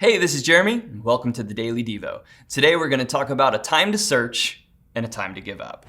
Hey, this is Jeremy, and welcome to the Daily Devo. Today we're going to talk about a time to search and a time to give up.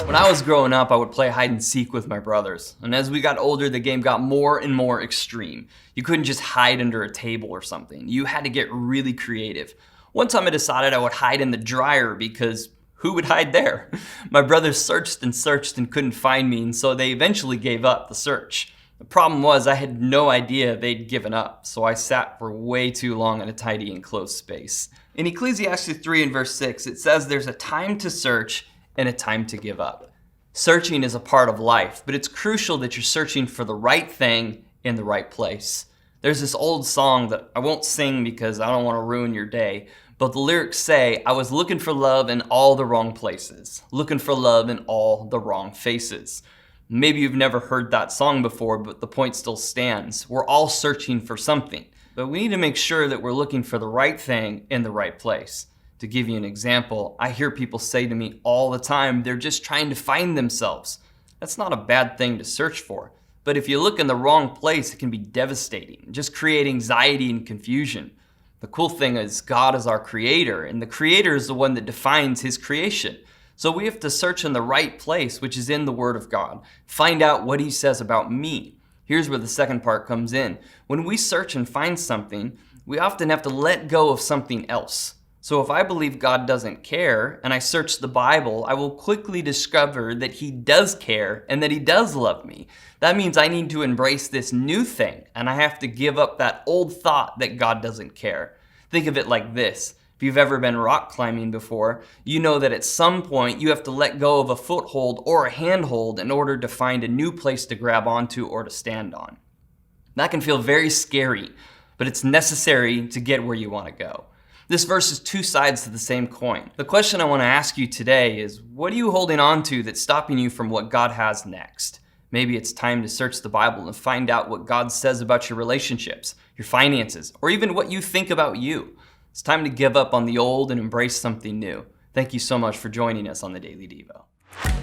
When I was growing up, I would play hide and seek with my brothers. And as we got older, the game got more and more extreme. You couldn't just hide under a table or something. You had to get really creative. One time I decided I would hide in the dryer because who would hide there? My brothers searched and couldn't find me, and so they eventually gave up the search. The problem was I had no idea they'd given up, so I sat for way too long in a tidy enclosed space. In Ecclesiastes 3 and verse 6, it says there's a time to search and a time to give up. Searching is a part of life, but it's crucial that you're searching for the right thing in the right place. There's this old song that I won't sing because I don't want to ruin your day, but the lyrics say, I was looking for love in all the wrong places, looking for love in all the wrong faces. Maybe you've never heard that song before, but the point still stands. We're all searching for something, but we need to make sure that we're looking for the right thing in the right place. To give you an example, I hear people say to me all the time, they're just trying to find themselves. That's not a bad thing to search for, but if you look in the wrong place, it can be devastating, just create anxiety and confusion. The cool thing is God is our creator, and the creator is the one that defines his creation. So we have to search in the right place, which is in the Word of God. Find out what he says about me. Here's where the second part comes in. When we search and find something, we often have to let go of something else. So if I believe God doesn't care and I search the Bible, I will quickly discover that he does care and that he does love me. That means I need to embrace this new thing, and I have to give up that old thought that God doesn't care. Think of it like this. If you've ever been rock climbing before, you know that at some point you have to let go of a foothold or a handhold in order to find a new place to grab onto or to stand on. That can feel very scary, but it's necessary to get where you want to go. This verse is two sides to the same coin. The question I want to ask you today is, what are you holding on to that's stopping you from what God has next? Maybe it's time to search the Bible and find out what God says about your relationships, your finances, or even what you think about you. It's time to give up on the old and embrace something new. Thank you so much for joining us on the Daily Devo.